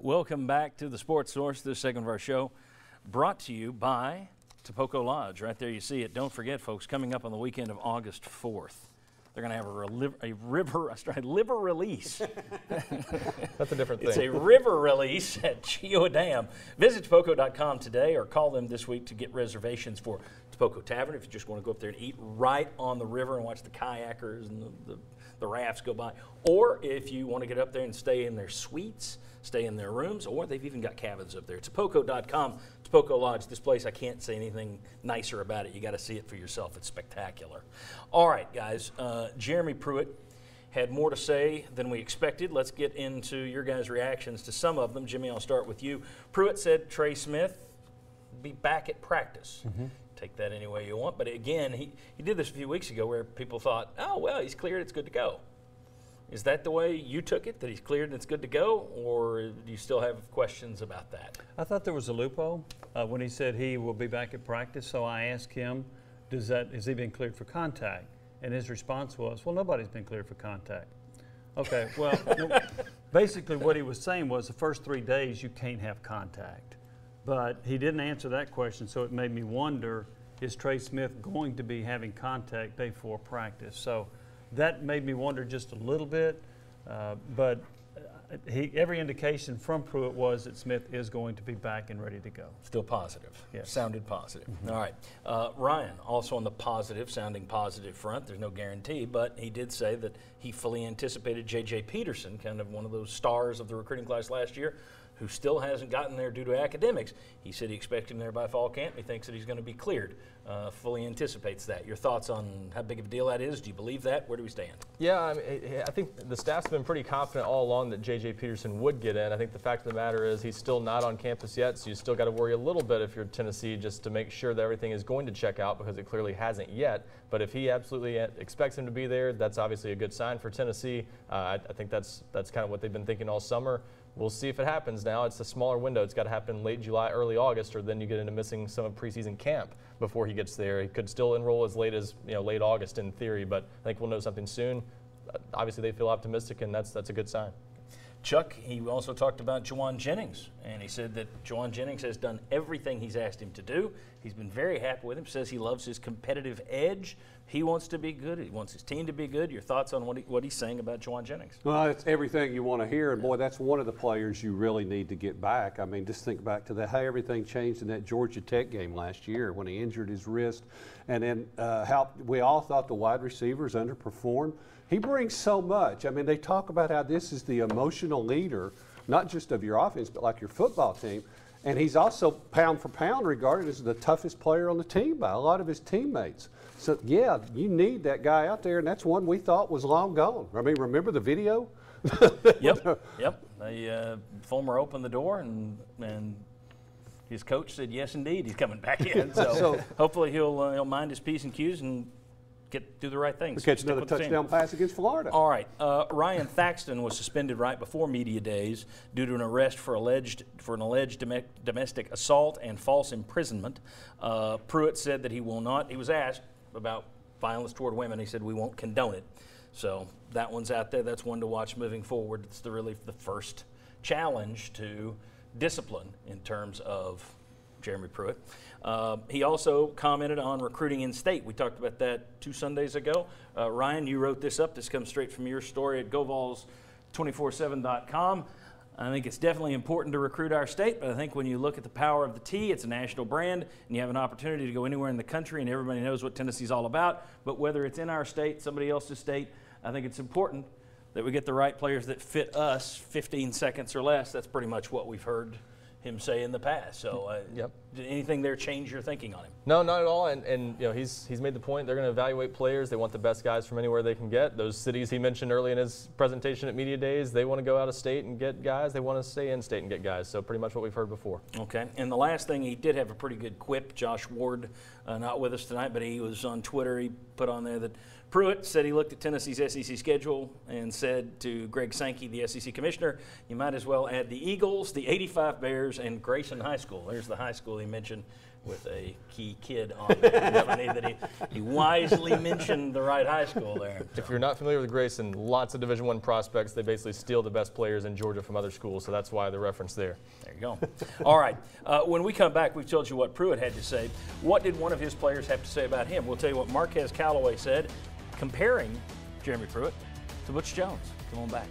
Welcome back to the Sports Source. This segment of our show brought to you by Topoco Lodge. Right there you see it. Don't forget, folks, coming up on the weekend of August 4th, they're going to have a liver release. That's a different thing. It's a river release at Geo Dam. Visit Topoco.com today or call them this week to get reservations for Topoco Tavern if you just want to go up there and eat right on the river and watch the kayakers and the rafts go by. Or if you want to get up there and stay in their suites, stay in their rooms, or they've even got cabins up there. Topoco.com, Topoco Lodge. This place, I can't say anything nicer about it. You got to see it for yourself. It's spectacular. All right, guys. Jeremy Pruitt had more to say than we expected. Let's get into your guys' reactions to some of them. Jimmy, I'll start with you. Pruitt said Trey Smith be back at practice. Take that any way you want. But again, he did this a few weeks ago where people thought, oh, well, he's cleared, it's good to go. Is that the way you took it, that he's cleared and it's good to go, or do you still have questions about that? I thought there was a loophole when he said he will be back at practice, so I asked him, has he been cleared for contact? And his response was, well, nobody's been cleared for contact. Okay, well, basically what he was saying was the first 3 days you can't have contact. But he didn't answer that question, so it made me wonder, is Trey Smith going to be having contact day 4 practice? So that made me wonder just a little bit, but every indication from Pruitt was that Smith is going to be back and ready to go. Still positive. Yes. Sounded positive. All right. Ryan, also on the positive, sounding positive front. There's no guarantee, but he did say that he fully anticipated J.J. Peterson, kind of one of those stars of the recruiting class last year, who still hasn't gotten there due to academics. He said he expects him there by fall camp. He thinks that he's going to be cleared. Fully anticipates that. Your thoughts on how big of a deal that is? Do you believe that? Where do we stand? Yeah, I think the staff's been pretty confident all along that J.J. Peterson would get in. I think the fact of the matter is he's still not on campus yet, so you still got to worry a little bit if you're Tennessee just to make sure that everything is going to check out because it clearly hasn't yet. But if he absolutely expects him to be there, that's obviously a good sign for Tennessee. I think that's kind of what they've been thinking all summer. We'll see if it happens now. It's a smaller window. It's got to happen late July, early August, or then you get into missing some of preseason camp before he gets there. He could still enroll as late as late August in theory, but I think we'll know something soon. Obviously, they feel optimistic, and that's a good sign. Chuck, he also talked about Juwan Jennings, and he said that Juwan Jennings has done everything he's asked him to do. He's been very happy with him, says he loves his competitive edge. He wants to be good. He wants his team to be good. Your thoughts on what he's saying about Juwan Jennings? Well, it's everything you want to hear, and boy, that's one of the players you really need to get back. I mean, just think back to how everything changed in that Georgia Tech game last year when he injured his wrist, and then how we all thought the wide receivers underperformed. He brings so much. I mean, they talk about how this is the emotional leader, not just of your offense, but like your football team. And he's also pound for pound regarded as the toughest player on the team by a lot of his teammates. So, yeah, you need that guy out there, and that's one we thought was long gone. I mean, remember the video? Yep. The Fulmer opened the door, and his coach said, yes, indeed, he's coming back in. So hopefully he'll mind his P's and Q's and do the right things. Catch another touchdown pass against Florida. All right. Ryan Thaxton was suspended right before media days due to an arrest for an alleged domestic assault and false imprisonment. Pruitt said that he will not. He was asked about violence toward women. He said we won't condone it. So that one's out there. That's one to watch moving forward. It's really the first challenge to discipline in terms of Jeremy Pruitt. He also commented on recruiting in state. We talked about that 2 Sundays ago. Ryan, you wrote this up. This comes straight from your story at GoVols247.com. I think it's definitely important to recruit our state, but I think when you look at the power of the T, it's a national brand, and you have an opportunity to go anywhere in the country, and everybody knows what Tennessee's all about. But whether it's in our state, somebody else's state, I think it's important that we get the right players that fit us 15 seconds or less. That's pretty much what we've heard him say in the past. So yep. Did anything there change your thinking on him? No, not at all. And he's made the point they're going to evaluate players. They want the best guys from anywhere they can get. Those cities he mentioned early in his presentation at Media Days, they want to go out of state and get guys. They want to stay in state and get guys. So pretty much what we've heard before. Okay. And the last thing, he did have a pretty good quip. Josh Ward, not with us tonight, but he was on Twitter. He put on there that Pruitt said he looked at Tennessee's SEC schedule and said to Greg Sankey, the SEC commissioner, you might as well add the Eagles, the 85 Bears, and Grayson High School. There's the high school he mentioned with a key kid on there. It's funny that he wisely mentioned the right high school there. If you're not familiar with Grayson, lots of Division I prospects. They basically steal the best players in Georgia from other schools, so that's why the reference there. There you go. All right. When we come back, we've told you what Pruitt had to say. What did one of his players have to say about him? We'll tell you what Marquez Callaway said, comparing Jeremy Pruitt to Butch Jones. Come on back.